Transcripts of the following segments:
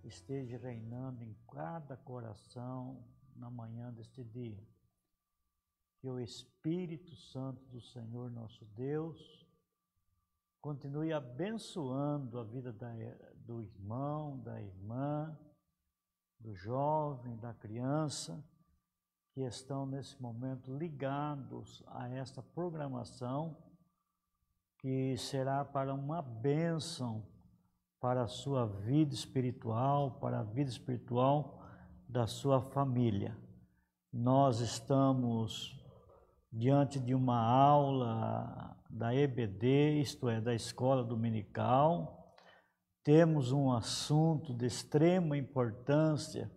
esteja reinando em cada coração na manhã deste dia. Que o Espírito Santo do Senhor nosso Deus continue abençoando a vida do irmão, da irmã, do jovem, da criança, que estão nesse momento ligados a esta programação, que será para uma bênção para a sua vida espiritual, para a vida espiritual da sua família. Nós estamos diante de uma aula da EBD, isto é, da Escola Dominical. Temos um assunto de extrema importância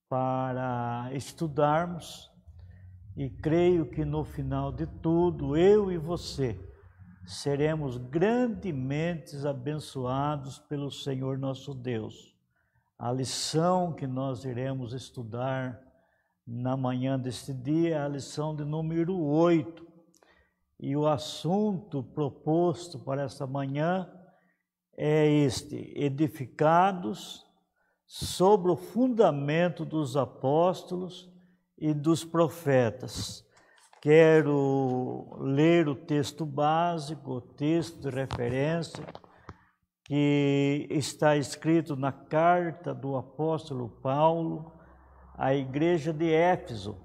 para estudarmos e creio que no final de tudo, eu e você seremos grandemente abençoados pelo Senhor nosso Deus. A lição que nós iremos estudar na manhã deste dia é a lição de número 8. E o assunto proposto para esta manhã é este: edificados sobre o fundamento dos apóstolos e dos profetas. Quero ler o texto básico, o texto de referência, que está escrito na carta do apóstolo Paulo à igreja de Éfeso,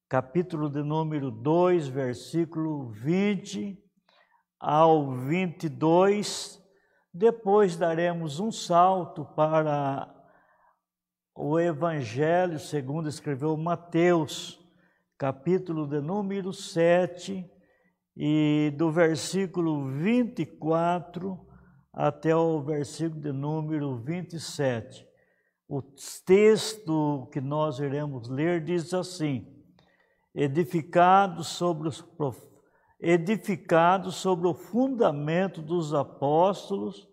capítulo de número 2, versículo 20 ao 22. Depois daremos um salto para o Evangelho segundo escreveu Mateus, capítulo de número 7, e do versículo 24 até o versículo de número 27. O texto que nós iremos ler diz assim: edificados sobre o fundamento dos apóstolos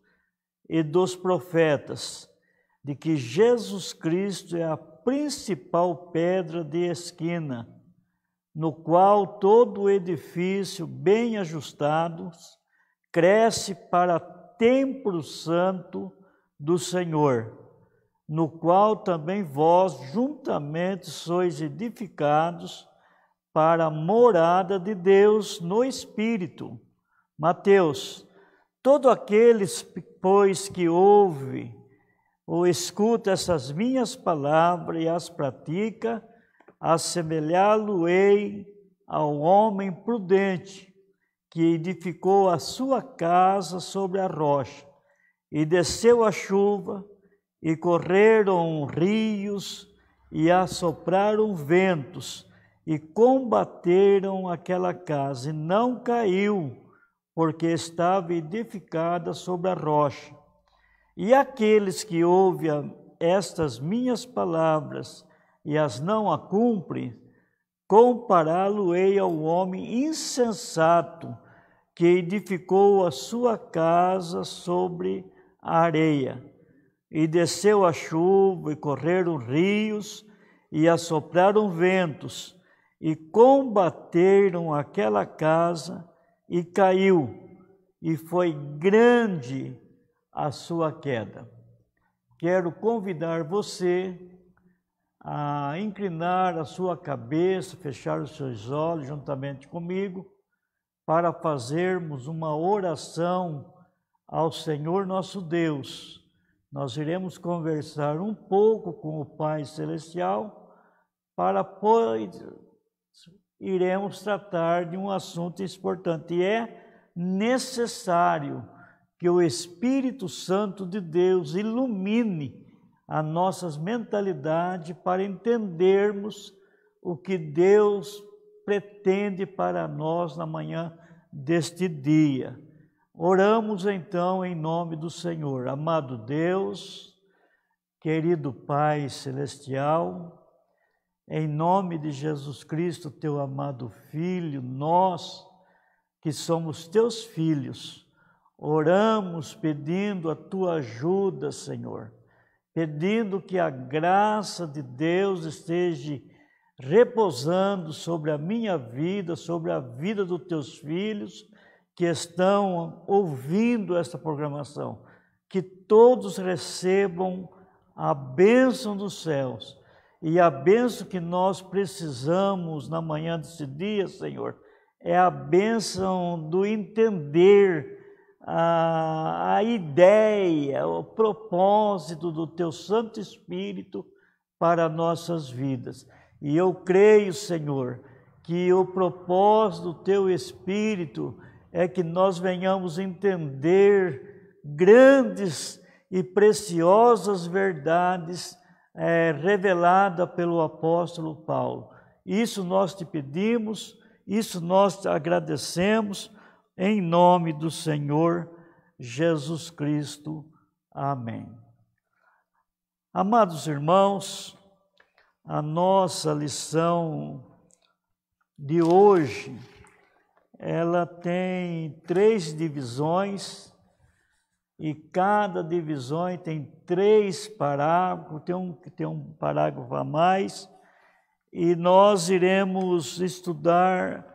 e dos profetas, de que Jesus Cristo é a principal pedra de esquina, no qual todo o edifício bem ajustado cresce para templo santo do Senhor, no qual também vós juntamente sois edificados para a morada de Deus no Espírito. Mateus: todo aqueles, pois, que ouve ou escuta essas minhas palavras e as pratica, assemelhá-lo-ei ao homem prudente, que edificou a sua casa sobre a rocha, e desceu a chuva, e correram rios, e assopraram ventos, e combateram aquela casa, e não caiu, porque estava edificada sobre a rocha. E aqueles que ouvem estas minhas palavras e as não a cumprem, compará-lo-ei ao homem insensato que edificou a sua casa sobre a areia. E desceu a chuva, e correram rios, e assopraram ventos, e combateram aquela casa, e caiu, e foi grande a sua queda. Quero convidar você a inclinar a sua cabeça, fechar os seus olhos juntamente comigo, para fazermos uma oração ao Senhor nosso Deus. Nós iremos conversar um pouco com o Pai Celestial, para depois iremos tratar de um assunto importante. E é necessário que o Espírito Santo de Deus ilumine a nossas mentalidades para entendermos o que Deus pretende para nós na manhã deste dia. Oramos então em nome do Senhor. Amado Deus, querido Pai Celestial, em nome de Jesus Cristo, teu amado Filho, nós que somos teus filhos, oramos pedindo a tua ajuda, Senhor, pedindo que a graça de Deus esteja repousando sobre a minha vida, sobre a vida dos teus filhos que estão ouvindo esta programação, que todos recebam a bênção dos céus. E a bênção que nós precisamos na manhã desse dia, Senhor, é a bênção do entender a ideia, o propósito do Teu Santo Espírito para nossas vidas. E eu creio, Senhor, que o propósito do Teu Espírito é que nós venhamos entender grandes e preciosas verdades reveladas pelo apóstolo Paulo. Isso nós te pedimos, isso nós te agradecemos, em nome do Senhor Jesus Cristo. Amém. Amados irmãos, a nossa lição de hoje, ela tem 3 divisões, e cada divisão tem 3 parágrafos, tem um parágrafo a mais, e nós iremos estudar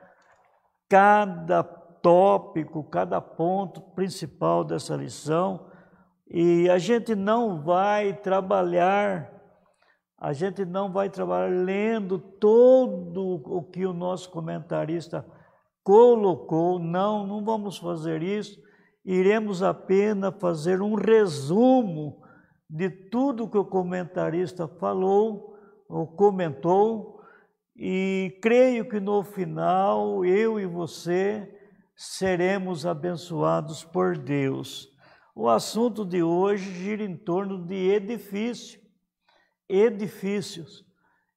cada tópico, cada ponto principal dessa lição, e a gente não vai trabalhar lendo todo o que o nosso comentarista colocou, não vamos fazer isso. Iremos apenas fazer um resumo de tudo que o comentarista falou ou comentou, e creio que no final eu e você seremos abençoados por Deus. O assunto de hoje gira em torno de edifícios.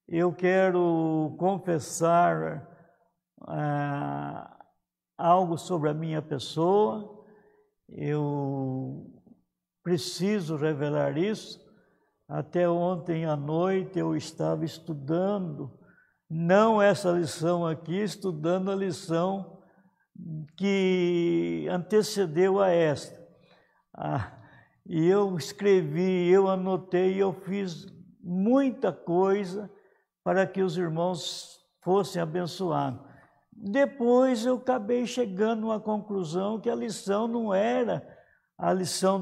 Eu quero confessar algo sobre a minha pessoa. Eu preciso revelar isso. Até ontem à noite eu estava estudando, não essa lição aqui, estudando a lição que antecedeu a esta. E eu escrevi, eu anotei, eu fiz muita coisa para que os irmãos fossem abençoados. Depois eu acabei chegando a uma conclusão que a lição não era a lição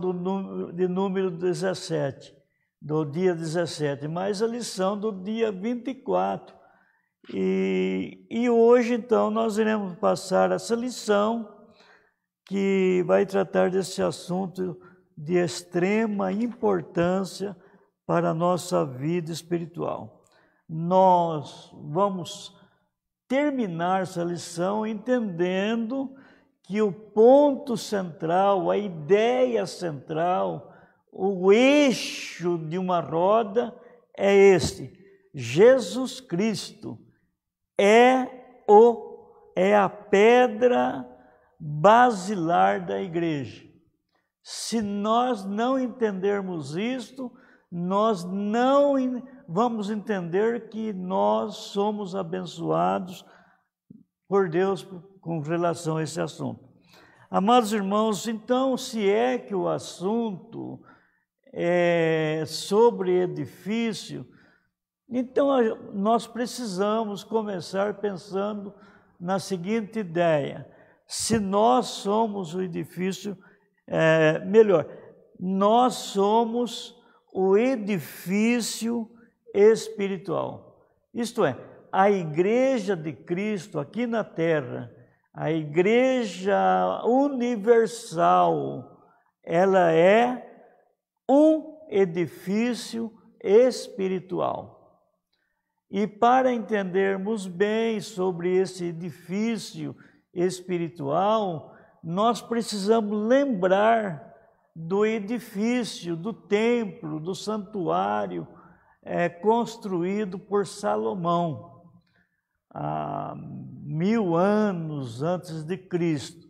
de número 17, do dia 17, mas a lição do dia 24. E hoje, então, nós iremos passar essa lição que vai tratar desse assunto de extrema importância para a nossa vida espiritual. Nós vamos terminar essa lição entendendo que o ponto central, a ideia central, o eixo de uma roda é este: Jesus Cristo é a pedra basilar da igreja. Se nós não entendermos isto, nós não vamos entender que nós somos abençoados por Deus com relação a esse assunto. Amados irmãos, então, se é que o assunto é sobre edifício, então nós precisamos começar pensando na seguinte ideia: se nós somos o edifício, nós somos o edifício espiritual. Isto é, a igreja de Cristo aqui na terra, a igreja universal, ela é um edifício espiritual. E para entendermos bem sobre esse edifício espiritual, nós precisamos lembrar do edifício, do templo, do santuário construído por Salomão há 1000 anos antes de Cristo.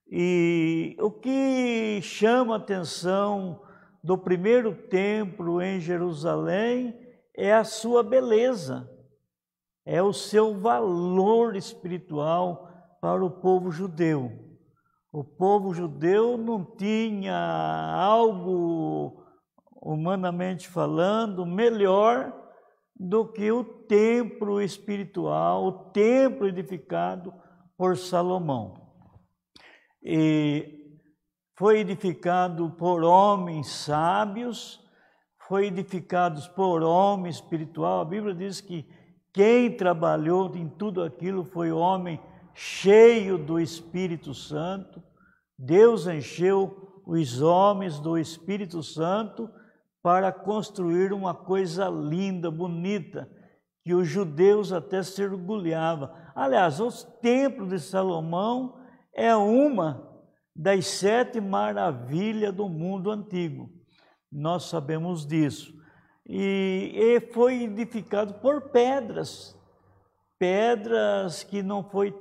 E o que chama a atenção do primeiro templo em Jerusalém é a sua beleza, é o seu valor espiritual para o povo judeu. O povo judeu não tinha algo, humanamente falando, melhor do que o templo espiritual, o templo edificado por Salomão. E foi edificado por homens sábios, foi edificado por homem espiritual. A Bíblia diz que quem trabalhou em tudo aquilo foi homem cheio do Espírito Santo. Deus encheu os homens do Espírito Santo para construir uma coisa linda, bonita, que os judeus até se orgulhavam. Aliás, o templo de Salomão é uma das 7 maravilhas do mundo antigo. Nós sabemos disso. E foi edificado por pedras que não foi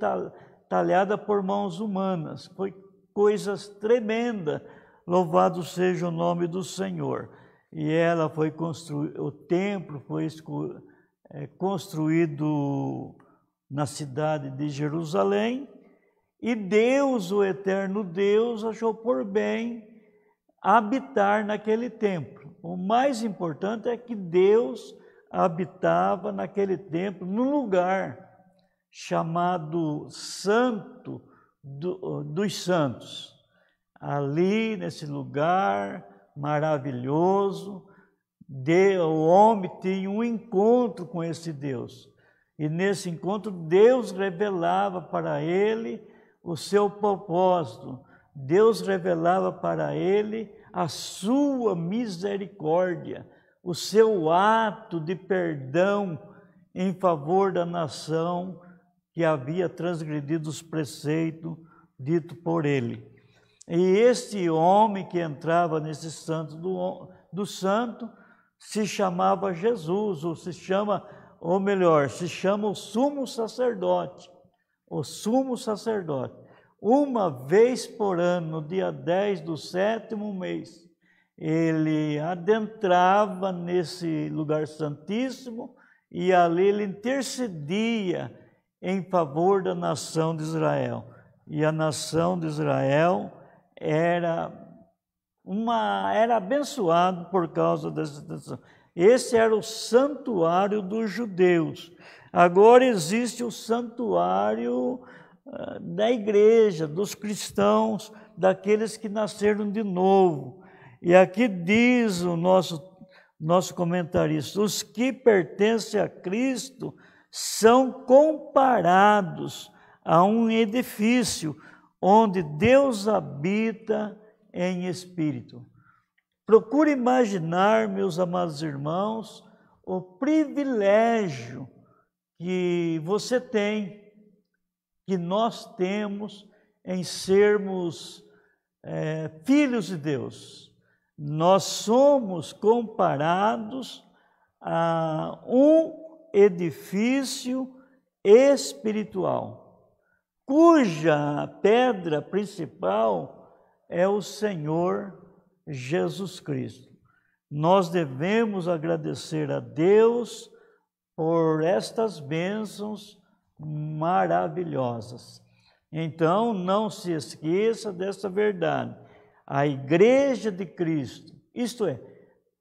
talhada por mãos humanas. Foi coisas tremendas. Louvado seja o nome do Senhor. E ela foi construída, o templo foi construído na cidade de Jerusalém, e Deus, o eterno Deus, achou por bem habitar naquele templo. O mais importante é que Deus habitava naquele templo, num lugar chamado Santo dos Santos. Ali, nesse lugar maravilhoso, o homem tinha um encontro com esse Deus. E nesse encontro, Deus revelava para ele o seu propósito. Deus revelava para ele a sua misericórdia, o seu ato de perdão em favor da nação que havia transgredido os preceitos ditos por ele. E este homem que entrava nesse santo do santo se chamava Jesus, se chama o sumo sacerdote. O sumo sacerdote. Uma vez por ano, no dia 10 do 7º mês, ele adentrava nesse lugar santíssimo e ali ele intercedia em favor da nação de Israel. E a nação de Israel era abençoado por causa dessa intenção. Esse era o santuário dos judeus. Agora existe o santuário da igreja, dos cristãos, daqueles que nasceram de novo. E aqui diz o nosso comentarista: os que pertencem a Cristo são comparados a um edifício onde Deus habita em espírito. Procure imaginar, meus amados irmãos, o privilégio que você tem, que nós temos em sermos filhos de Deus. Nós somos comparados a um edifício espiritual, cuja pedra principal é o Senhor Jesus Cristo. Nós devemos agradecer a Deus por estas bênçãos maravilhosas. Então, não se esqueça dessa verdade. A Igreja de Cristo, isto é,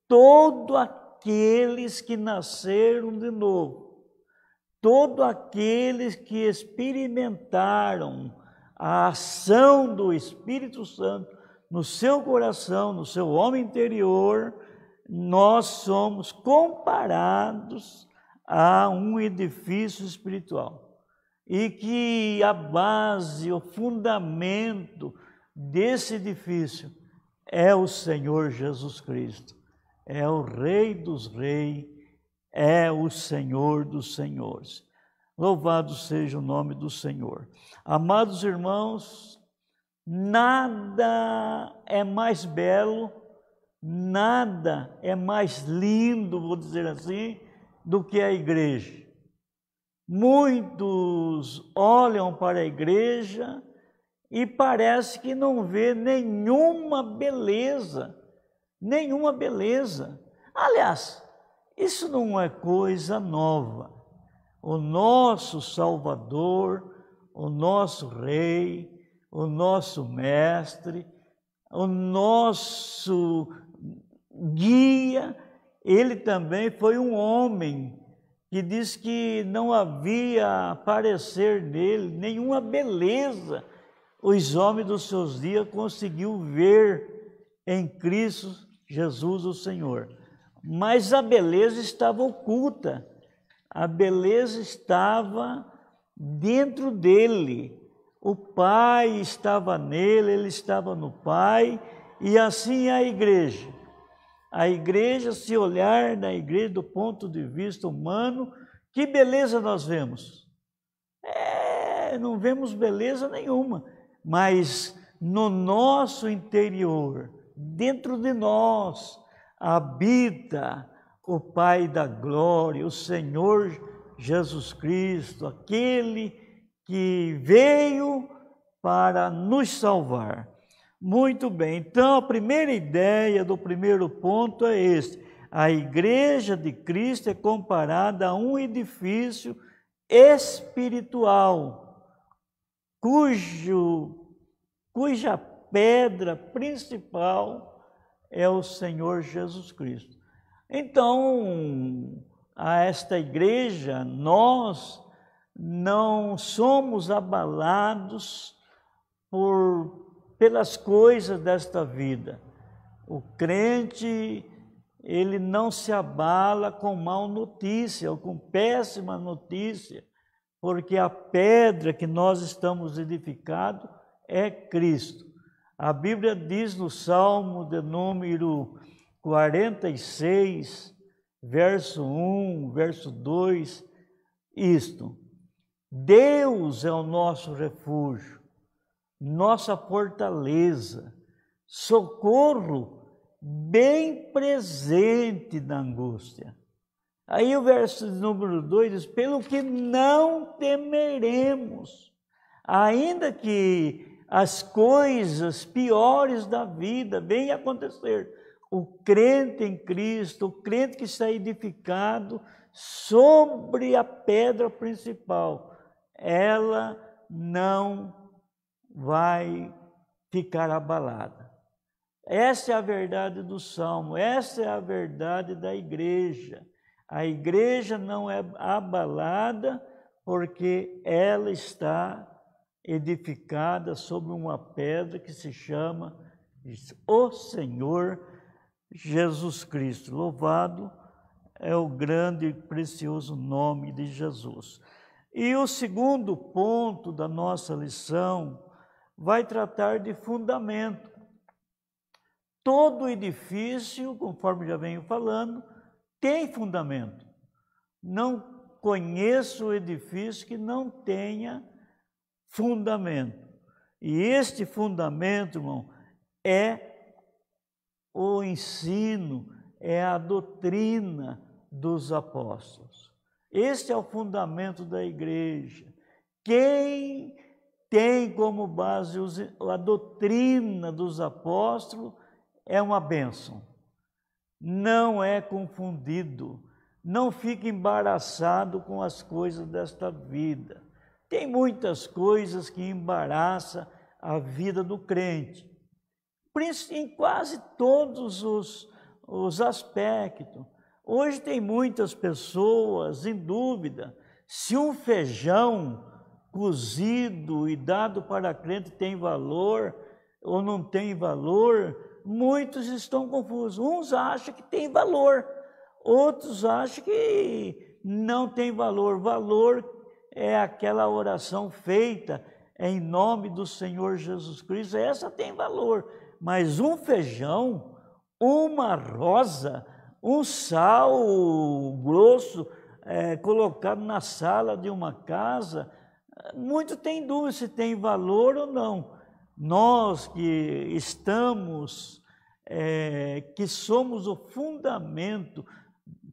todos aqueles que nasceram de novo, todos aqueles que experimentaram a ação do Espírito Santo no seu coração, no seu homem interior, nós somos comparados a um edifício espiritual. E que a base, o fundamento desse edifício é o Senhor Jesus Cristo. É o Rei dos Reis, é o Senhor dos Senhores. Louvado seja o nome do Senhor. Amados irmãos, nada é mais belo, nada é mais lindo, vou dizer assim, do que a igreja. Muitos olham para a igreja e parece que não vê nenhuma beleza, nenhuma beleza. Aliás, isso não é coisa nova. O nosso Salvador, o nosso Rei, o nosso Mestre, o nosso guia, ele também foi um homem que diz que não havia aparecer nele nenhuma beleza. Os homens dos seus dias conseguiu ver em Cristo Jesus o Senhor. mas a beleza estava oculta, a beleza estava dentro dele. O Pai estava nele, ele estava no Pai, e assim a igreja. A igreja, se olhar na igreja do ponto de vista humano, que beleza nós vemos? Não vemos beleza nenhuma, mas no nosso interior, dentro de nós, habita o Pai da glória, o Senhor Jesus Cristo, aquele que veio para nos salvar. Muito bem, então a primeira ideia do primeiro ponto é este: a igreja de Cristo é comparada a um edifício espiritual, cuja pedra principal é o Senhor Jesus Cristo. Então, a esta igreja, nós não somos abalados pelas coisas desta vida. O crente, ele não se abala com má notícia ou com péssima notícia, porque a pedra que nós estamos edificados é Cristo. A Bíblia diz no Salmo de número 46, verso 1, verso 2, isto: Deus é o nosso refúgio, nossa fortaleza, socorro bem presente na angústia. Aí o verso número 2 diz: pelo que não temeremos, ainda que as coisas piores da vida venham a acontecer. O crente em Cristo, o crente que está edificado sobre a pedra principal, ela não vai ficar abalada. Essa é a verdade do Salmo, essa é a verdade da igreja. A igreja não é abalada porque ela está edificada sobre uma pedra que se chama o Senhor Jesus Cristo. Louvado é o grande e precioso nome de Jesus. E o segundo ponto da nossa lição vai tratar de fundamento. Todo edifício, conforme já venho falando, tem fundamento. Não conheço edifício que não tenha fundamento. E este fundamento, irmão, é o ensino, é a doutrina dos apóstolos. Este é o fundamento da igreja. Quem tem como base a doutrina dos apóstolos é uma bênção. Não é confundido, não fica embaraçado com as coisas desta vida. Tem muitas coisas que embaraçam a vida do crente, em quase todos os aspectos. Hoje tem muitas pessoas em dúvida se um feijão cozido e dado para crente tem valor ou não tem valor. Muitos estão confusos. Uns acham que tem valor, outros acham que não tem valor. Valor é aquela oração feita em nome do Senhor Jesus Cristo. Essa tem valor. Mas um feijão, uma rosa, um sal grosso colocado na sala de uma casa, muito tem dúvida se tem valor ou não. Nós que somos o fundamento,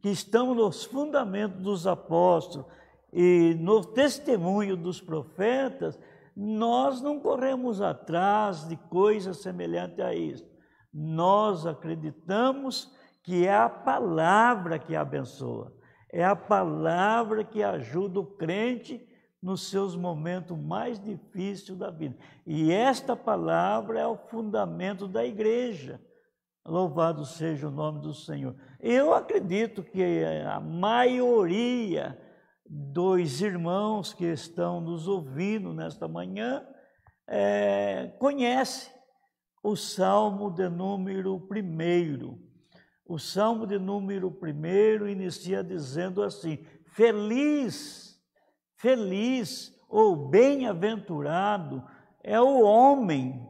que estamos nos fundamentos dos apóstolos e no testemunho dos profetas, nós não corremos atrás de coisas semelhantes a isso. Nós acreditamos que é a palavra que abençoa, é a palavra que ajuda o crente nos seus momentos mais difíceis da vida. E esta palavra é o fundamento da igreja. Louvado seja o nome do Senhor. Eu acredito que a maioria dos irmãos que estão nos ouvindo nesta manhã conhece o Salmo de número 1. O Salmo de número 1 inicia dizendo assim: feliz, feliz ou bem-aventurado é o homem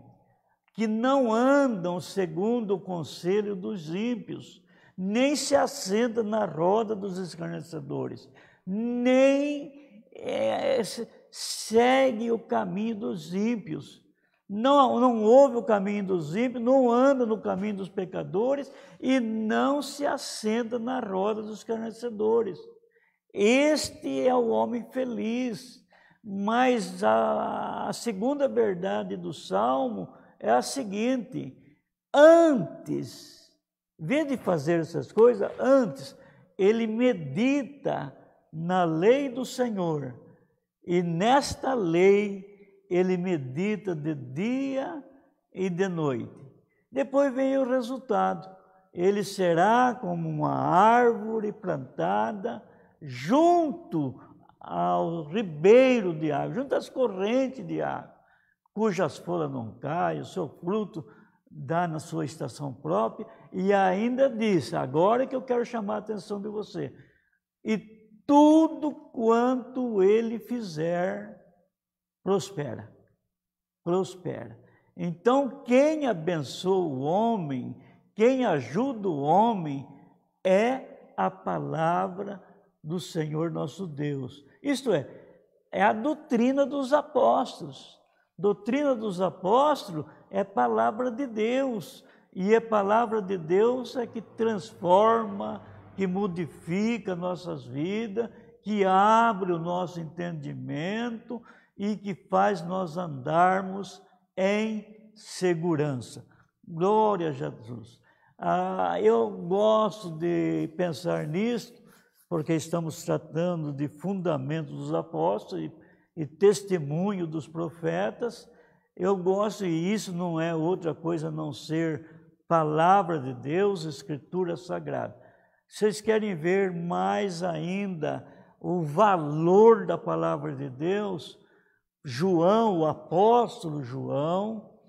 que não andam segundo o conselho dos ímpios, nem se assenta na roda dos escarnecedores, nem segue o caminho dos ímpios. Não ouve o caminho dos ímpios, não anda no caminho dos pecadores e não se assenta na roda dos escarnecedores. Este é o homem feliz. Mas a segunda verdade do Salmo é a seguinte: antes, em vez de fazer essas coisas, antes ele medita na lei do Senhor, e nesta lei ele medita de dia e de noite. Depois vem o resultado: ele será como uma árvore plantada junto ao ribeiro de água, junto às correntes de água, cujas folhas não caem, o seu fruto dá na sua estação própria. E ainda diz, agora que eu quero chamar a atenção de você: e tudo quanto ele fizer, prospera, prospera. Então, quem abençoa o homem, quem ajuda o homem, é a palavra do Senhor nosso Deus. Isto é a doutrina dos apóstolos. Doutrina dos apóstolos é palavra de Deus, e a palavra de Deus é que transforma, que modifica nossas vidas, que abre o nosso entendimento e que faz nós andarmos em segurança. Glória a Jesus. Eu gosto de pensar nisso, porque estamos tratando de fundamentos dos apóstolos e testemunho dos profetas. Eu gosto, e isso não é outra coisa a não ser palavra de Deus, Escritura Sagrada. Vocês querem ver mais ainda o valor da palavra de Deus? João, o apóstolo João,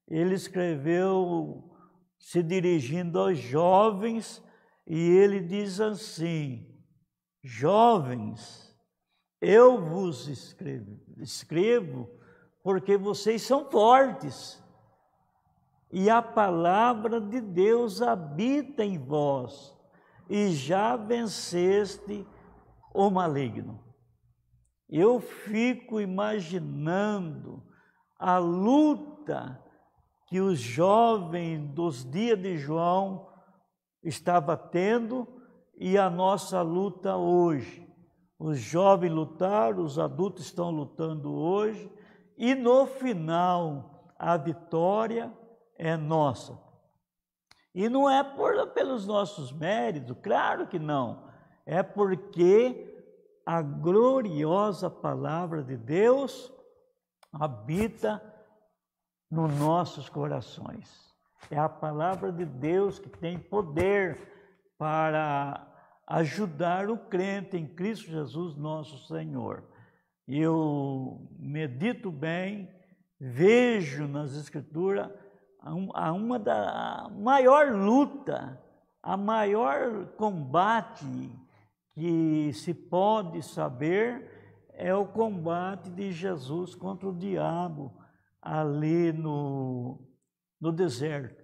ele escreveu se dirigindo aos jovens, e ele diz assim: jovens, eu vos escrevo porque vocês são fortes, e a palavra de Deus habita em vós, e já venceste o maligno. Eu fico imaginando a luta que os jovens dos dias de João estavam tendo e a nossa luta hoje. Os jovens lutaram, os adultos estão lutando hoje, e no final a vitória é nossa. E não é pelos nossos méritos, claro que não, é porque a gloriosa palavra de Deus habita nos nossos corações. É a palavra de Deus que tem poder para ajudar o crente em Cristo Jesus, nosso Senhor. Eu medito bem, vejo nas Escrituras uma da maior luta, a maior combate que se pode saber é o combate de Jesus contra o diabo ali no deserto.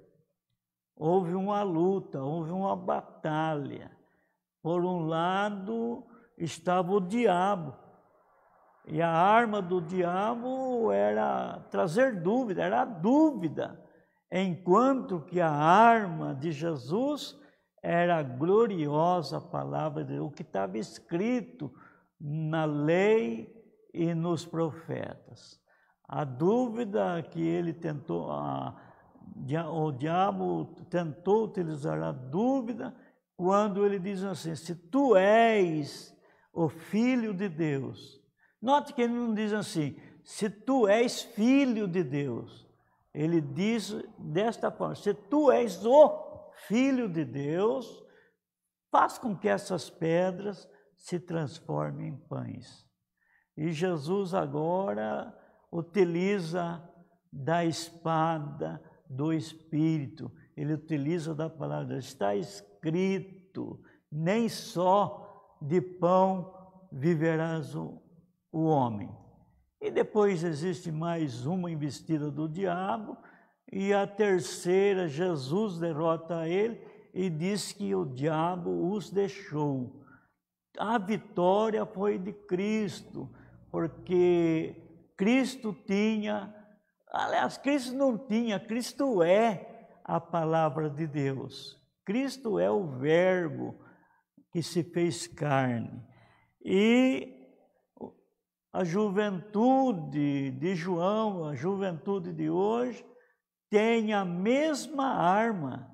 Houve uma luta, houve uma batalha. Por um lado estava o diabo, e a arma do diabo era trazer dúvida, era a dúvida, enquanto que a arma de Jesus era a gloriosa palavra de Deus, o que estava escrito na lei e nos profetas. A dúvida que ele tentou, o diabo tentou utilizar a dúvida quando ele diz assim: se tu és o Filho de Deus. Note que ele não diz assim: se tu és filho de Deus. Ele diz desta forma: se tu és o Filho de Deus, faz com que essas pedras se transformem em pães. E Jesus agora utiliza da espada do Espírito, ele utiliza da palavra. Está escrito, nem só de pão viverás o homem. E depois existe mais uma investida do diabo, e a terceira, Jesus derrota ele e diz que o diabo os deixou. A vitória foi de Cristo, porque Cristo tinha, aliás, Cristo não tinha, Cristo é a palavra de Deus. Cristo é o Verbo que se fez carne. E a juventude de João, a juventude de hoje, tem a mesma arma,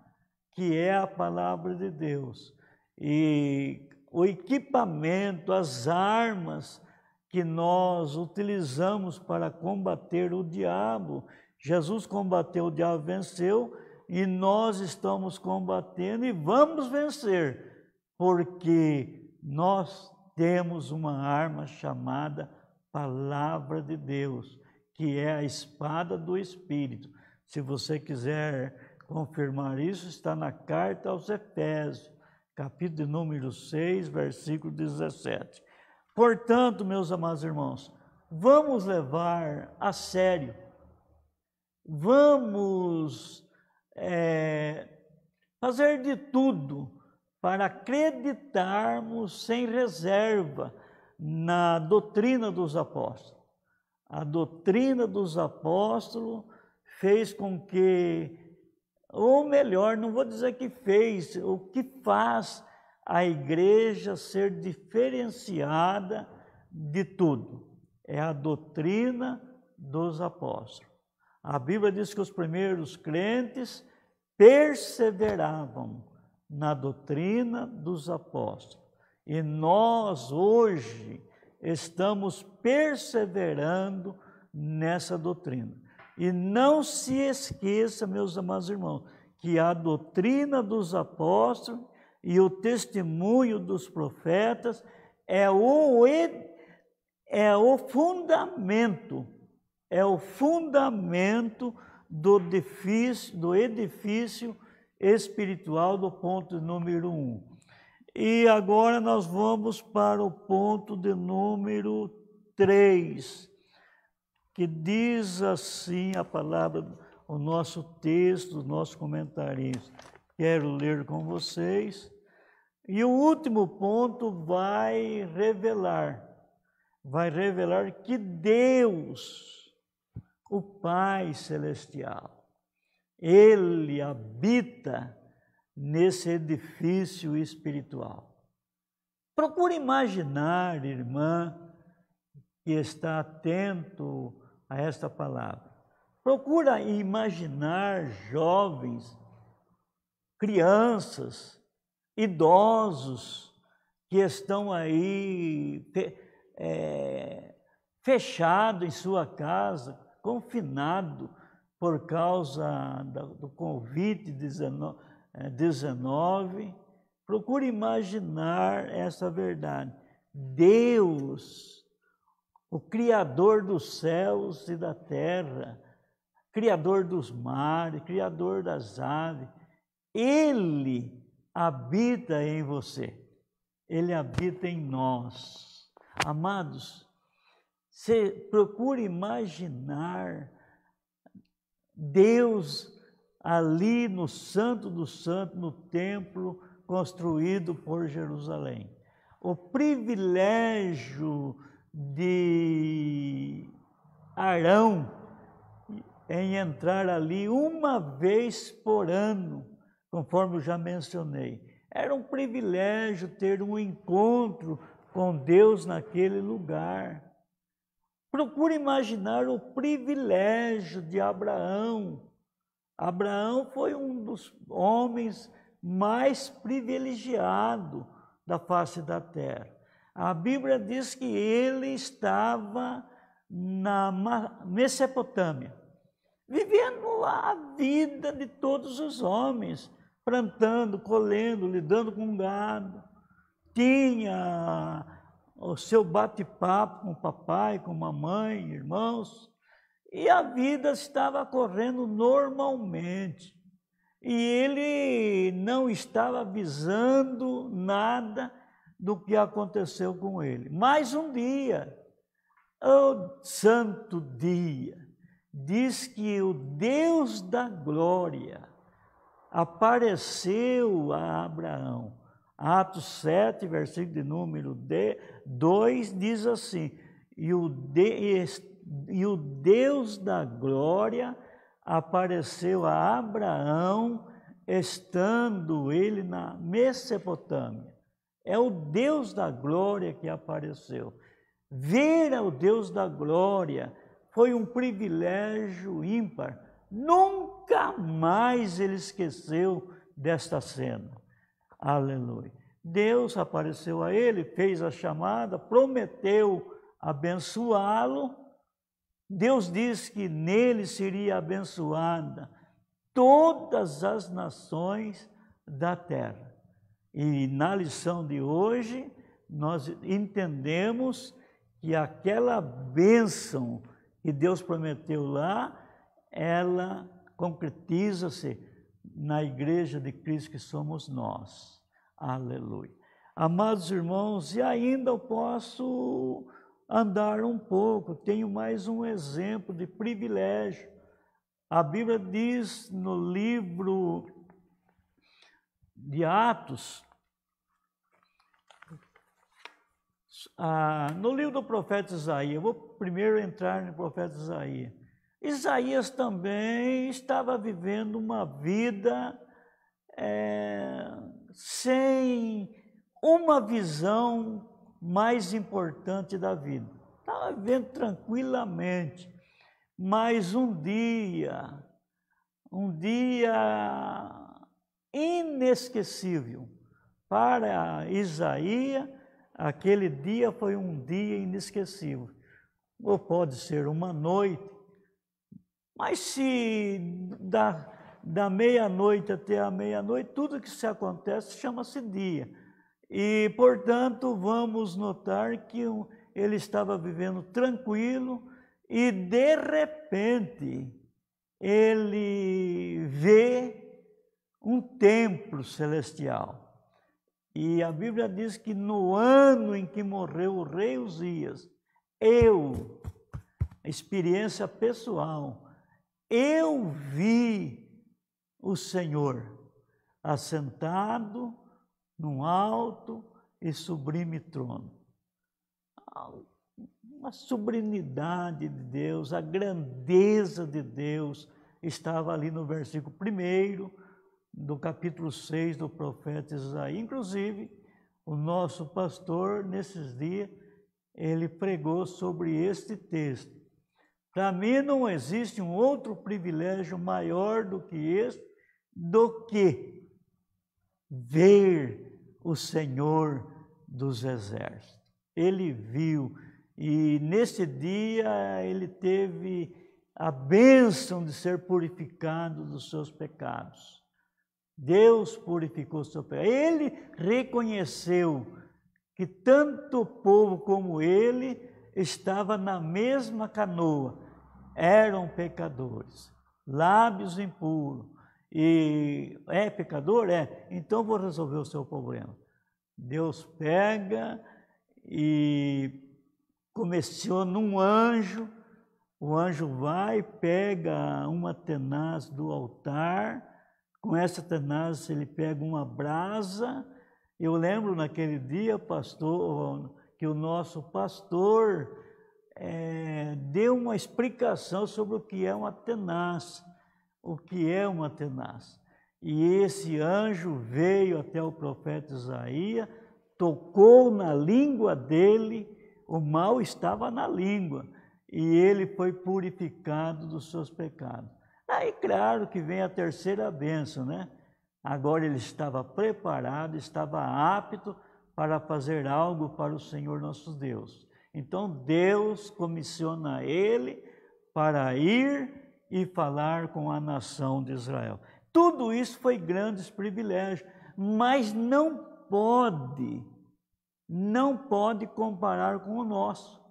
que é a palavra de Deus. E o equipamento, as armas que nós utilizamos para combater o diabo, Jesus combateu o diabo, venceu, e nós estamos combatendo e vamos vencer, porque nós temos uma arma chamada Palavra de Deus, que é a espada do Espírito. Se você quiser confirmar isso, está na carta aos Efésios, capítulo número 6, versículo 17. Portanto, meus amados irmãos, vamos levar a sério, vamos fazer de tudo para acreditarmos sem reserva na doutrina dos apóstolos. A doutrina dos apóstolos fez com que, ou melhor, não vou dizer que fez, o que faz a igreja ser diferenciada de tudo é a doutrina dos apóstolos. A Bíblia diz que os primeiros crentes perseveravam na doutrina dos apóstolos. E nós hoje estamos perseverando nessa doutrina. E não se esqueça, meus amados irmãos, que a doutrina dos apóstolos e o testemunho dos profetas é o fundamento do edifício espiritual, do ponto número 1. E agora nós vamos para o ponto de número 3, que diz assim a palavra, o nosso texto, o nosso comentarista. Quero ler com vocês. E o último ponto vai revelar que Deus, o Pai Celestial, Ele habita nesse edifício espiritual. Procure imaginar, irmã, que está atento a esta palavra. Procura imaginar jovens, crianças, idosos que estão aí fechados em sua casa, confinado por causa do Covid-19. Procure imaginar essa verdade. Deus, o Criador dos céus e da terra, Criador dos mares, Criador das aves, Ele habita em você, Ele habita em nós. Amados, procure imaginar Deus ali no Santo dos Santos, no templo construído por Jerusalém. O privilégio de Arão em entrar ali uma vez por ano, conforme eu já mencionei. Era um privilégio ter um encontro com Deus naquele lugar. Procure imaginar o privilégio de Abraão. Abraão foi um dos homens mais privilegiados da face da terra. A Bíblia diz que ele estava na Mesopotâmia, vivendo a vida de todos os homens, plantando, colhendo, lidando com gado. Tinha o seu bate-papo com o papai, com a mamãe, irmãos, e a vida estava correndo normalmente. e ele não estava avisando nada do que aconteceu com ele. Mais um dia, o santo dia, diz que o Deus da glória apareceu a Abraão. Atos 7, versículo de número 2, diz assim: e o Deus da glória apareceu a Abraão, estando ele na Mesopotâmia. É o Deus da glória que apareceu. Ver o Deus da glória foi um privilégio ímpar. Nunca mais ele esqueceu desta cena. Aleluia. Deus apareceu a ele, fez a chamada, prometeu abençoá-lo. Deus disse que nele seria abençoada todas as nações da terra. E na lição de hoje, nós entendemos que aquela bênção que Deus prometeu lá, ela concretiza-se na igreja de Cristo que somos nós. Aleluia. Amados irmãos, e ainda eu posso andar um pouco, tenho mais um exemplo de privilégio. A Bíblia diz no livro de Atos, no livro do profeta Isaías, eu vou primeiro entrar no profeta Isaías. Isaías também estava vivendo uma vida sem uma visão mais importante da vida. Estava vivendo tranquilamente, mas um dia inesquecível para Isaías. Aquele dia foi um dia inesquecível. Ou pode ser uma noite, mas se da meia-noite até a meia-noite, tudo que se acontece chama-se dia. E, portanto, vamos notar que ele estava vivendo tranquilo e, de repente, ele vê um templo celestial. E a Bíblia diz que no ano em que morreu o rei Uzias, experiência pessoal, eu vi o Senhor assentado num alto e sublime trono. A sublimidade de Deus, a grandeza de Deus estava ali no versículo 1 do capítulo 6 do profeta Isaías. Inclusive, o nosso pastor, nesses dias, ele pregou sobre este texto. Para mim não existe um outro privilégio maior do que este, do que ver o Senhor dos Exércitos. Ele viu, e nesse dia ele teve a bênção de ser purificado dos seus pecados. Deus purificou o seu pecado. Ele reconheceu que tanto o povo como ele estava na mesma canoa. Eram pecadores, lábios impuros. E é pecador? É. Então vou resolver o seu problema. Deus pega e comissiona um anjo. O anjo vai, pega uma tenaz do altar. Com essa tenaz ele pega uma brasa. Eu lembro naquele dia, pastor, que o nosso pastor deu uma explicação sobre o que é uma tenaz. O que é uma tenaz? E esse anjo veio até o profeta Isaías, tocou na língua dele, o mal estava na língua, e ele foi purificado dos seus pecados. Aí, claro que vem a terceira bênção, né? Agora ele estava preparado, estava apto para fazer algo para o Senhor nosso Deus. Então, Deus comissiona ele para ir e falar com a nação de Israel. Tudo isso foi grandes privilégios, mas não pode comparar com o nosso.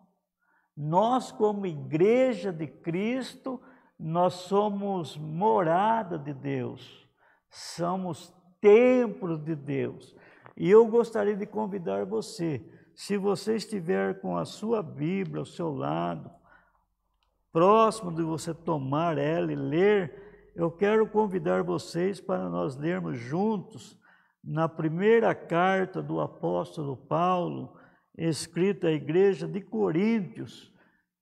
Nós, como igreja de Cristo, nós somos morada de Deus. somos templo de Deus. E eu gostaria de convidar você, se você estiver com a sua Bíblia ao seu lado, próximo de você tomar ela e ler, eu quero convidar vocês para nós lermos juntos na primeira carta do apóstolo Paulo, escrita à igreja de Coríntios,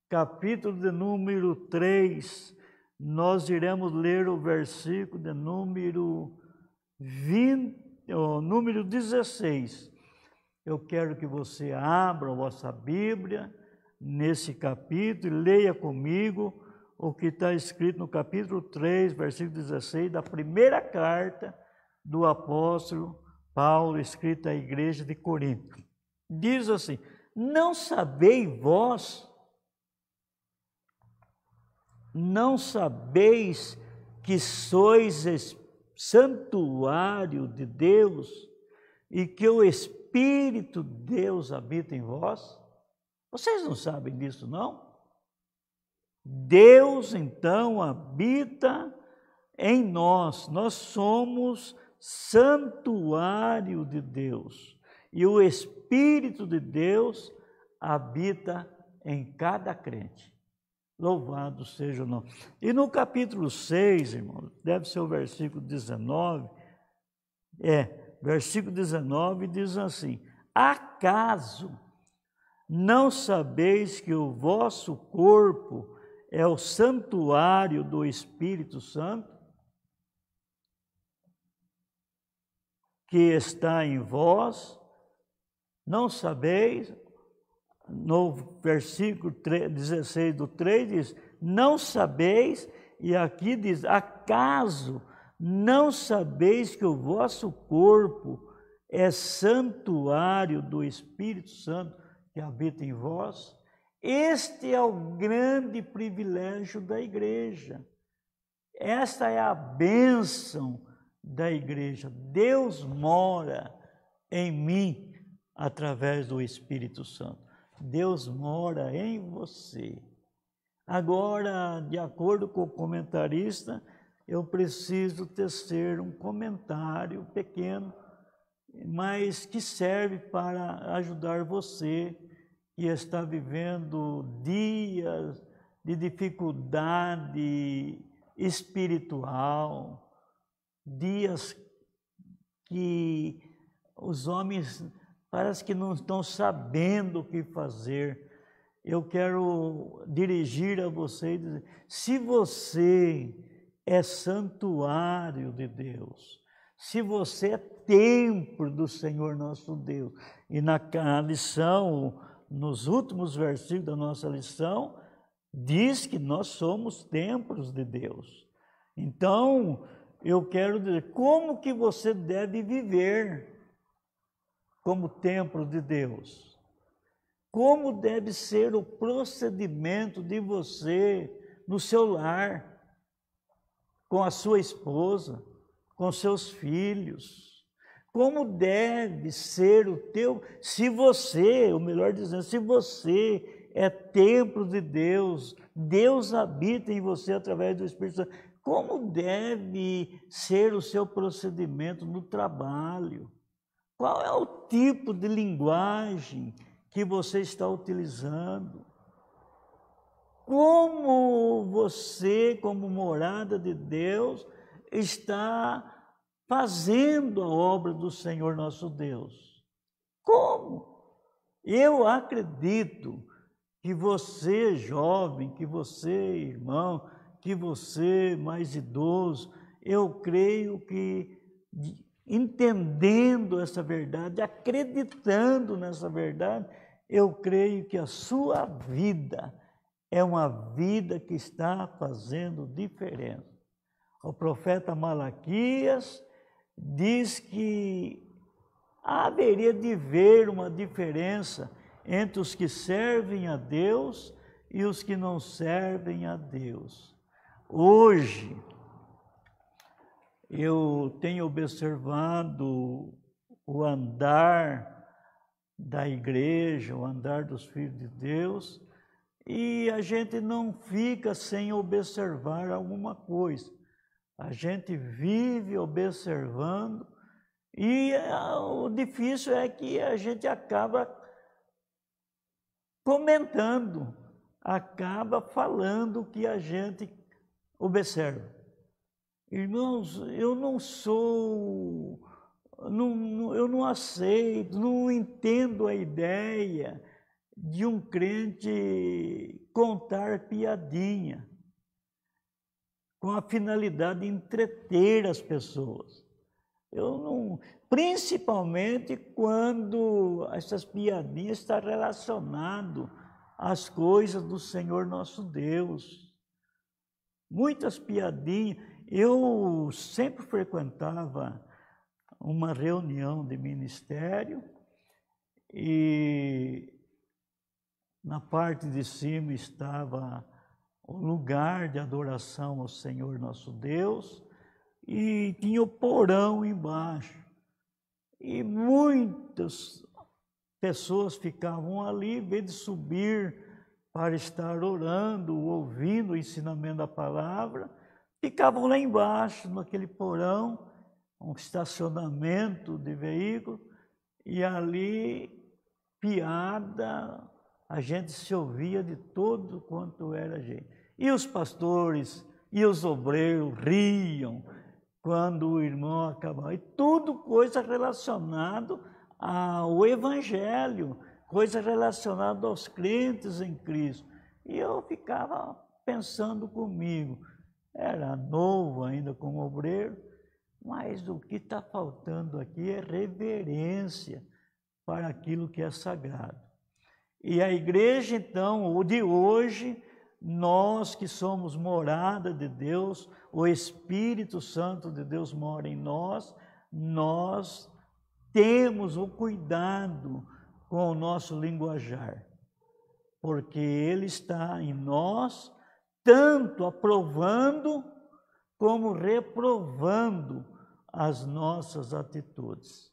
capítulo de número 3, nós iremos ler o versículo de número 16. Eu quero que você abra a vossa Bíblia nesse capítulo e leia comigo o que está escrito no capítulo 3, versículo 16, da primeira carta do apóstolo Paulo, escrita à igreja de Corinto. Diz assim: não sabeis que sois santuário de Deus e que o Espírito de Deus habita em vós? Vocês não sabem disso, não? Deus, então, habita em nós. Nós somos santuário de Deus. E o Espírito de Deus habita em cada crente. Louvado seja o nome. E no capítulo 6, irmão, deve ser o versículo 19, versículo 19 diz assim: acaso não sabeis que o vosso corpo é o santuário do Espírito Santo, que está em vós? Não sabeis? No versículo 16 do 3 diz: não sabeis, e aqui diz: acaso não sabeis que o vosso corpo é santuário do Espírito Santo que habita em vós? Este é o grande privilégio da igreja. Esta é a bênção da igreja. Deus mora em mim através do Espírito Santo. Deus mora em você. Agora, de acordo com o comentarista, eu preciso tecer um comentário pequeno, mas que serve para ajudar você que está vivendo dias de dificuldade espiritual, dias que os homens parece que não estão sabendo o que fazer. Eu quero dirigir a você e dizer: se você é santuário de Deus, se você é templo do Senhor nosso Deus, e na lição, nos últimos versículos da nossa lição, diz que nós somos templos de Deus. Então, eu quero dizer, como que você deve viver como templo de Deus? Como deve ser o procedimento de você no seu lar, com a sua esposa, com seus filhos? Como deve ser o teu, se você, ou melhor dizendo, se você é templo de Deus, Deus habita em você através do Espírito Santo, como deve ser o seu procedimento no trabalho? Qual é o tipo de linguagem que você está utilizando? Como você, como morada de Deus, está fazendo a obra do Senhor nosso Deus? Como? Eu acredito que você, jovem, que você, irmão, que você, mais idoso, eu creio que, entendendo essa verdade, acreditando nessa verdade, eu creio que a sua vida é uma vida que está fazendo diferença. O profeta Malaquias diz que haveria de ver uma diferença entre os que servem a Deus e os que não servem a Deus. Hoje, eu tenho observado o andar da igreja, o andar dos filhos de Deus, e a gente não fica sem observar alguma coisa. A gente vive observando e o difícil é que a gente acaba comentando, acaba falando o que a gente observa. Irmãos, eu não sou, eu não aceito, não entendo a ideia de um crente contar piadinha com a finalidade de entreter as pessoas. Eu não, principalmente quando essas piadinhas estão relacionadas às coisas do Senhor nosso Deus. Muitas piadinhas. Eu sempre frequentava uma reunião de ministério e na parte de cima estava o lugar de adoração ao Senhor nosso Deus e tinha o porão embaixo. E muitas pessoas ficavam ali, em vez de subir para estar orando, ouvindo o ensinamento da palavra, ficavam lá embaixo, naquele porão, um estacionamento de veículo, e ali, piada, a gente se ouvia de todo quanto era gente. E os pastores e os obreiros riam quando o irmão acabava. E tudo coisa relacionada ao Evangelho, coisa relacionada aos crentes em Cristo. E eu ficava pensando comigo, era novo ainda como obreiro, mas o que está faltando aqui é reverência para aquilo que é sagrado. E a igreja, então, o de hoje, nós que somos morada de Deus, o Espírito Santo de Deus mora em nós, nós temos o cuidado com o nosso linguajar, porque Ele está em nós, tanto aprovando como reprovando as nossas atitudes.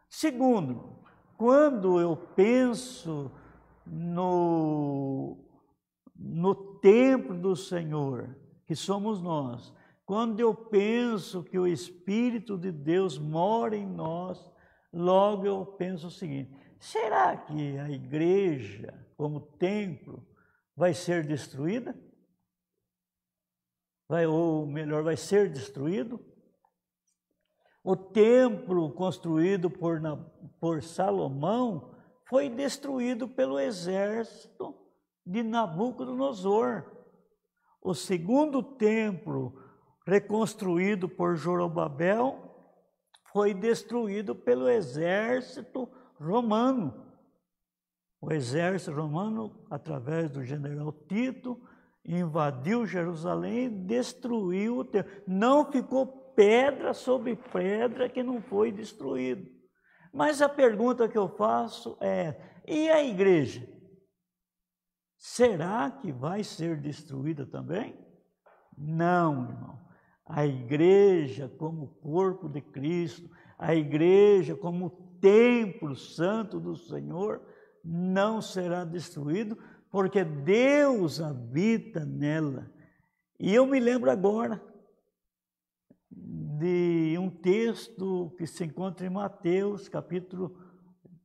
Segundo, quando eu penso no templo do Senhor, que somos nós, quando eu penso que o Espírito de Deus mora em nós, logo eu penso o seguinte: será que a igreja, como templo, vai ser destruída? Ou melhor, vai ser destruído? O templo construído por Salomão foi destruído pelo exército de Nabucodonosor. O segundo templo, reconstruído por Zorobabel, foi destruído pelo exército romano. O exército romano, através do general Tito, invadiu Jerusalém e destruiu o templo. Não ficou pedra sobre pedra que não foi destruído. Mas a pergunta que eu faço é: e a igreja? Será que vai ser destruída também? Não, irmão. A igreja como corpo de Cristo, a igreja como templo santo do Senhor, não será destruído, porque Deus habita nela. E eu me lembro agora de um texto que se encontra em Mateus, capítulo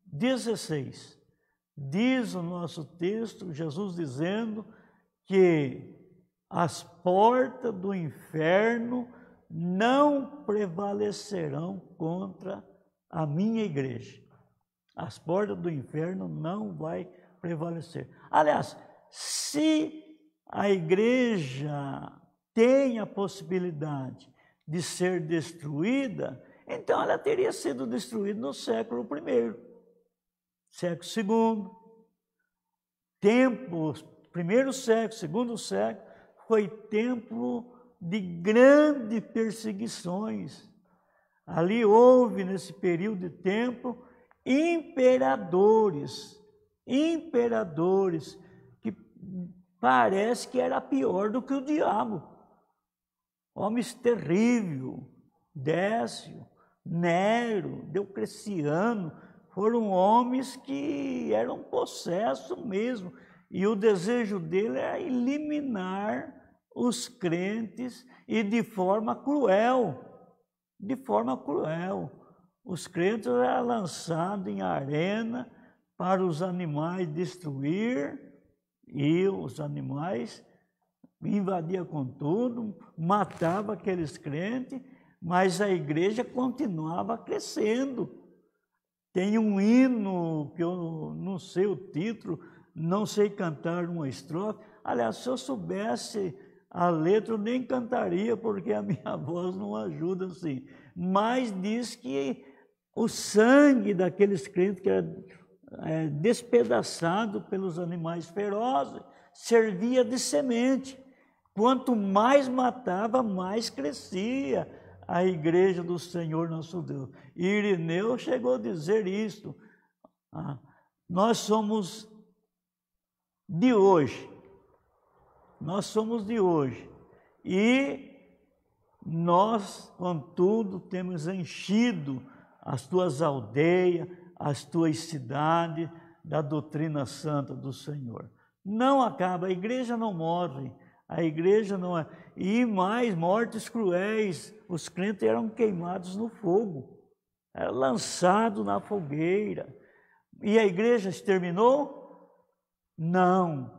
16. Diz o nosso texto, Jesus dizendo que as portas do inferno não prevalecerão contra a minha igreja. As portas do inferno não vai prevalecer. Aliás, se a igreja tem a possibilidade de ser destruída, então ela teria sido destruída no século I, século II. Tempos, primeiro século, segundo século, foi tempo de grandes perseguições. Ali houve, nesse período de tempo, imperadores que parece que era pior do que o diabo. Homens terríveis, Décio, Nero, Diocleciano, foram homens que eram possessos mesmo, e o desejo dele era eliminar os crentes e de forma cruel. De forma cruel. Os crentes eram lançados em arena para os animais destruir, e os animais invadiam com tudo, matavam aqueles crentes, mas a igreja continuava crescendo. Tem um hino que eu não sei o título, não sei cantar uma estrofe. Aliás, se eu soubesse a letra, eu nem cantaria, porque a minha voz não ajuda assim. Mas diz que o sangue daqueles crentes que era despedaçado pelos animais ferozes servia de semente. Quanto mais matava, mais crescia a igreja do Senhor nosso Deus. E Irineu chegou a dizer isto: nós somos de hoje, e nós, contudo, temos enchido as tuas aldeias, as tuas cidades da doutrina santa do Senhor. Não acaba, a igreja não morre, a igreja não é. E mais, mortes cruéis, os crentes eram queimados no fogo, eram lançados na fogueira. E a igreja exterminou? Não.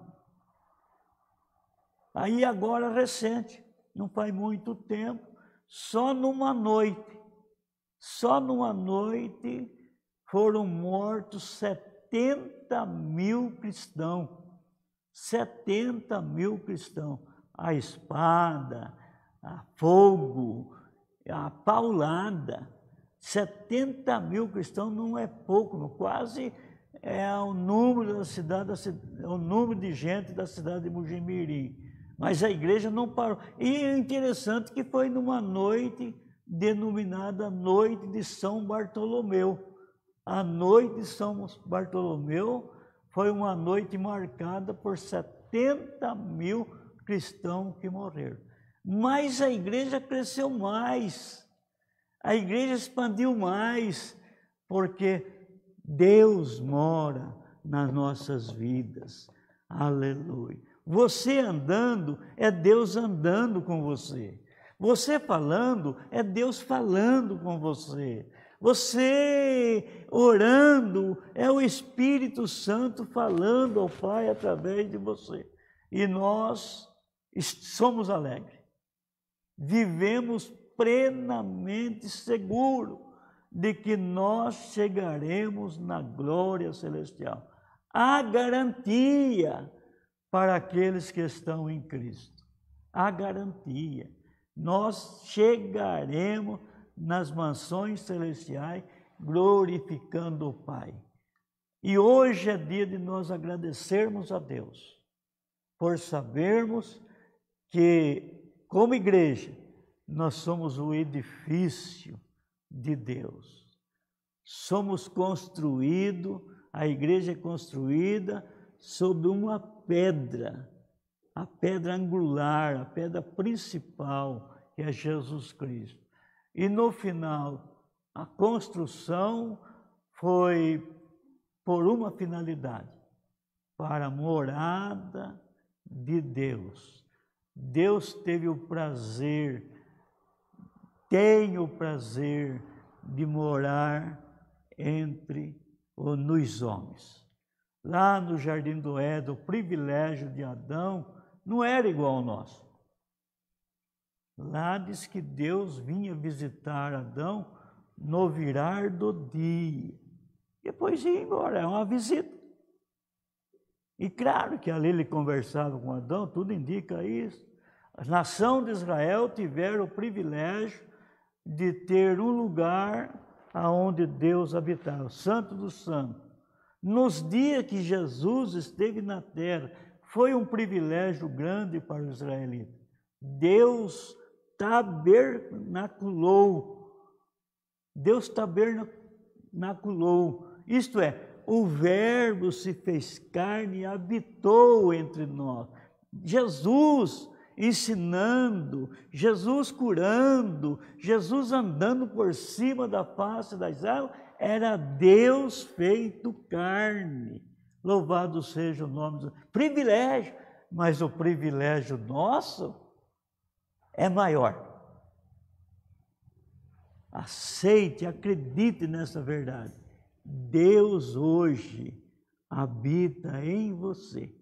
Aí agora recente, não faz muito tempo, só numa noite foram mortos 70 mil cristãos. 70 mil cristãos. A espada, a fogo, a paulada. 70 mil cristãos não é pouco, quase é o número da cidade, é o número de gente da cidade de Mojimirim. Mas a igreja não parou. E é interessante que foi numa noite denominada Noite de São Bartolomeu. A noite de São Bartolomeu foi uma noite marcada por 70 mil cristãos que morreram. Mas a igreja cresceu mais, a igreja expandiu mais, porque Deus mora nas nossas vidas. Aleluia. Você andando, é Deus andando com você. Você falando, é Deus falando com você. Você orando, é o Espírito Santo falando ao Pai através de você. E nós somos alegres. Vivemos plenamente seguros de que nós chegaremos na glória celestial. Há garantia para aqueles que estão em Cristo. Há garantia. Nós chegaremos nas mansões celestiais glorificando o Pai. E hoje é dia de nós agradecermos a Deus por sabermos que, como igreja, nós somos o edifício de Deus. Somos construídos, a igreja é construída sobre uma pedra, a pedra angular, a pedra principal, que é Jesus Cristo. E no final, a construção foi por uma finalidade, para a morada de Deus. Deus teve o prazer, tem o prazer de morar nos homens. Lá no Jardim do Éden, o privilégio de Adão não era igual ao nosso. Lá diz que Deus vinha visitar Adão no virar do dia. Depois ia embora, é uma visita. E claro que ali ele conversava com Adão, tudo indica isso. A nação de Israel tiveram o privilégio de ter um lugar aonde Deus habitava, o Santo dos Santos. Nos dias que Jesus esteve na terra, foi um privilégio grande para os israelitas. Deus tabernaculou. Deus tabernaculou. Isto é, o Verbo se fez carne e habitou entre nós. Jesus ensinando, Jesus curando, Jesus andando por cima da face das águas, era Deus feito carne. Louvado seja o nome do privilégio, mas o privilégio nosso é maior. Aceite, acredite nessa verdade. Deus hoje habita em você.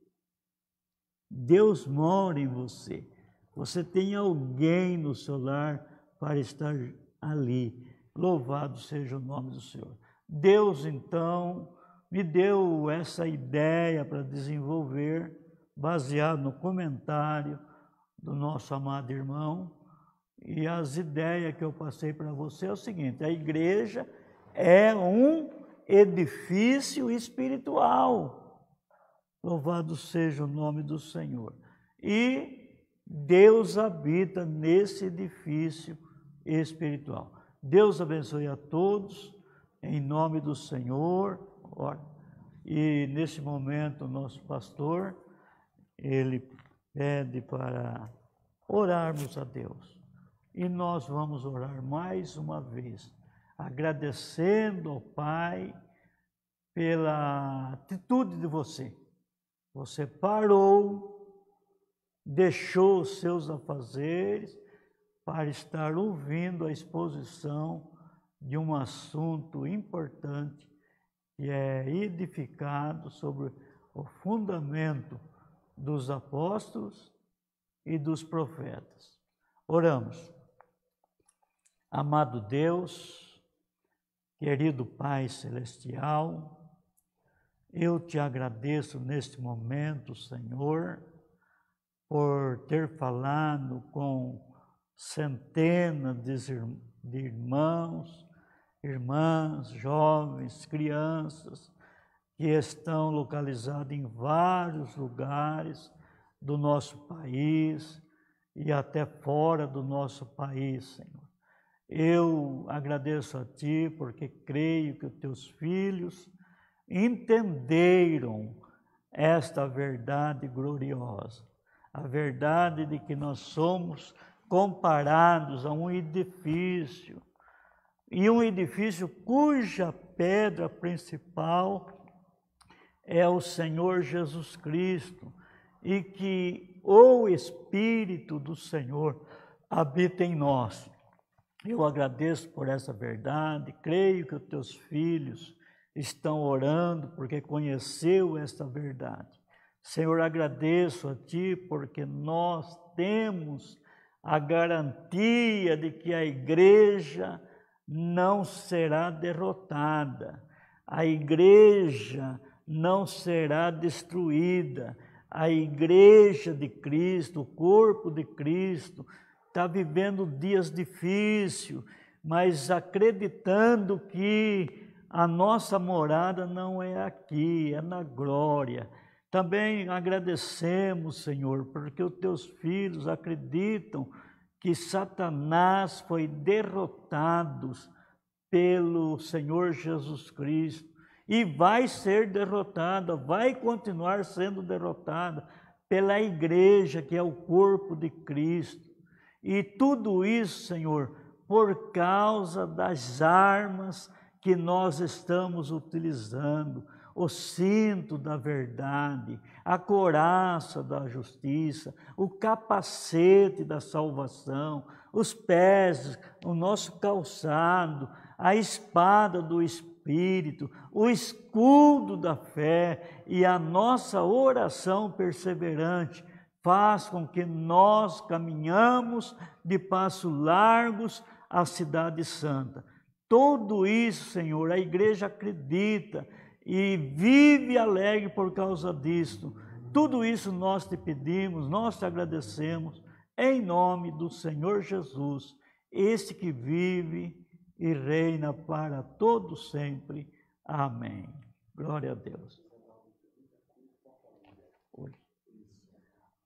Deus mora em você. Você tem alguém no seu lar para estar ali. Louvado seja o nome do Senhor. Deus, então, me deu essa ideia para desenvolver, baseado no comentário do nosso amado irmão. E as ideias que eu passei para você é o seguinte: a igreja é um edifício espiritual. Louvado seja o nome do Senhor. E Deus habita nesse edifício espiritual. Deus abençoe a todos, em nome do Senhor. E nesse momento, o nosso pastor, ele pede para orarmos a Deus. E nós vamos orar mais uma vez, agradecendo ao Pai pela atitude de você. Você parou, deixou os seus afazeres para estar ouvindo a exposição de um assunto importante que é edificado sobre o fundamento dos apóstolos e dos profetas. Oramos. Amado Deus, querido Pai Celestial, eu te agradeço neste momento, Senhor, por ter falado com centenas de irmãos, irmãs, jovens, crianças, que estão localizados em vários lugares do nosso país e até fora do nosso país, Senhor. Eu agradeço a Ti porque creio que os Teus filhos entenderam esta verdade gloriosa, a verdade de que nós somos comparados a um edifício, e um edifício cuja pedra principal é o Senhor Jesus Cristo, e que o Espírito do Senhor habita em nós. Eu agradeço por essa verdade, creio que os teus filhos estão orando porque conheceu esta verdade. Senhor, agradeço a Ti porque nós temos a garantia de que a igreja não será derrotada, a igreja não será destruída, a igreja de Cristo, o corpo de Cristo, está vivendo dias difíceis, mas acreditando que a nossa morada não é aqui, é na glória. Também agradecemos, Senhor, porque os teus filhos acreditam que Satanás foi derrotado pelo Senhor Jesus Cristo e vai ser derrotada, vai continuar sendo derrotada pela igreja, que é o corpo de Cristo. E tudo isso, Senhor, por causa das armas que nós estamos utilizando, o cinto da verdade, a couraça da justiça, o capacete da salvação, os pés, o nosso calçado, a espada do Espírito, o escudo da fé e a nossa oração perseverante faz com que nós caminhamos de passos largos à cidade santa. Tudo isso, Senhor, a igreja acredita e vive alegre por causa disso. Tudo isso nós te pedimos, nós te agradecemos, em nome do Senhor Jesus, este que vive e reina para todo sempre. Amém. Glória a Deus.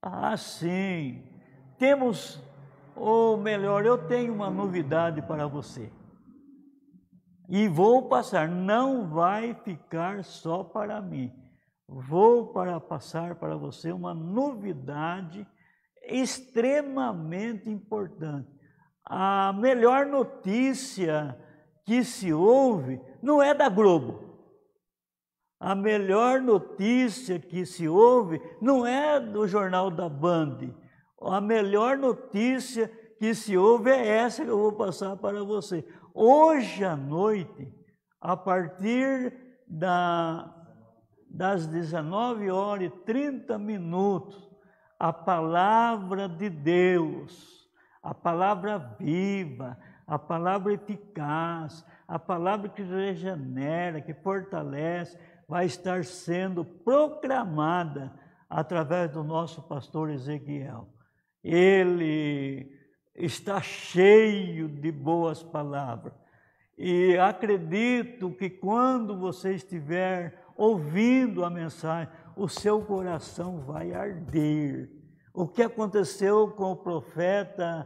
Ah, sim. Temos, ou melhor, eu tenho uma novidade para você. E vou passar, não vai ficar só para mim. Vou passar para você uma novidade extremamente importante. A melhor notícia que se ouve não é da Globo. A melhor notícia que se ouve não é do jornal da Band. A melhor notícia que se ouve é essa que eu vou passar para você. Hoje à noite, a partir das 19h30, a palavra de Deus, a palavra viva, a palavra eficaz, a palavra que regenera, que fortalece, vai estar sendo proclamada através do nosso pastor Ezequiel. Ele está cheio de boas palavras. E acredito que quando você estiver ouvindo a mensagem, o seu coração vai arder. O que aconteceu com o profeta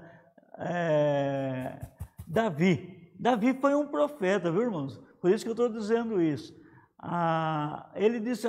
Davi? Davi foi um profeta, viu, irmãos? Por isso que eu estou dizendo isso. Ele disse,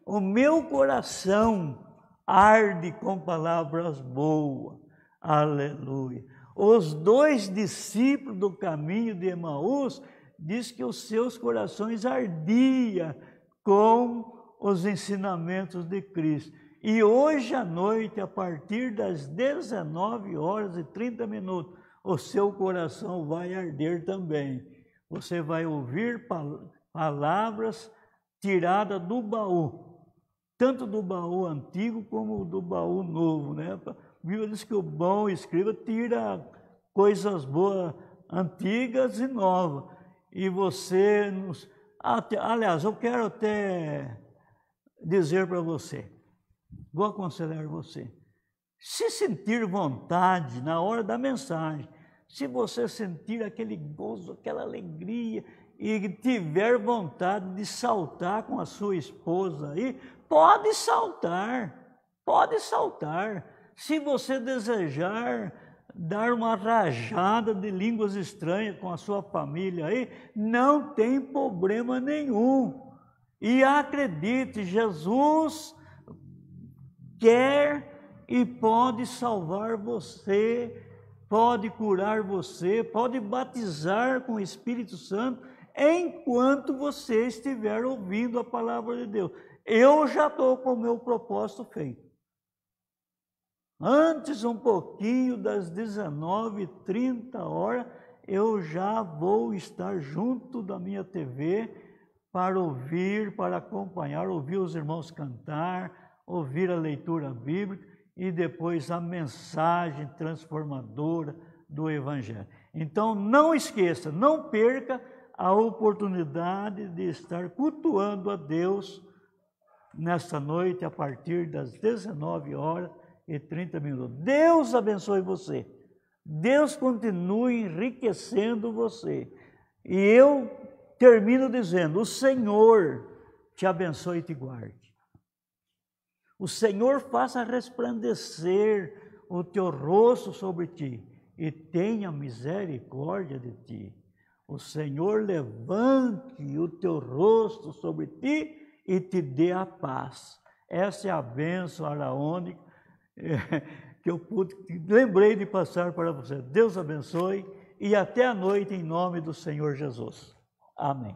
o meu coração arde com palavras boas. Aleluia. Os 2 discípulos do caminho de Emaús diz que os seus corações ardiam com os ensinamentos de Cristo. E hoje à noite, a partir das 19h30, o seu coração vai arder também. Você vai ouvir palavras tiradas do baú, tanto do baú antigo como do baú novo, né? A Bíblia diz que o bom escriba tira coisas boas, antigas e novas. E você aliás, eu quero até dizer para você, vou aconselhar você, se sentir vontade na hora da mensagem, se você sentir aquele gozo, aquela alegria e tiver vontade de saltar com a sua esposa aí, pode saltar, pode saltar. Se você desejar dar uma rajada de línguas estranhas com a sua família aí, não tem problema nenhum. E acredite, Jesus quer e pode salvar você, pode curar você, pode batizar com o Espírito Santo enquanto você estiver ouvindo a palavra de Deus. Eu já estou com o meu propósito feito. Antes um pouquinho das 19h30, eu já vou estar junto da minha TV para ouvir, para acompanhar, ouvir os irmãos cantar, ouvir a leitura bíblica e depois a mensagem transformadora do Evangelho. Então não esqueça, não perca a oportunidade de estar cultuando a Deus nesta noite a partir das 19h30. Deus abençoe você. Deus continue enriquecendo você. E eu termino dizendo, o Senhor te abençoe e te guarde. O Senhor faça resplandecer o teu rosto sobre ti e tenha misericórdia de ti. O Senhor levante o teu rosto sobre ti e te dê a paz. Essa é a bênção araônica que eu lembrei de passar para você. Deus abençoe e até a noite em nome do Senhor Jesus. Amém.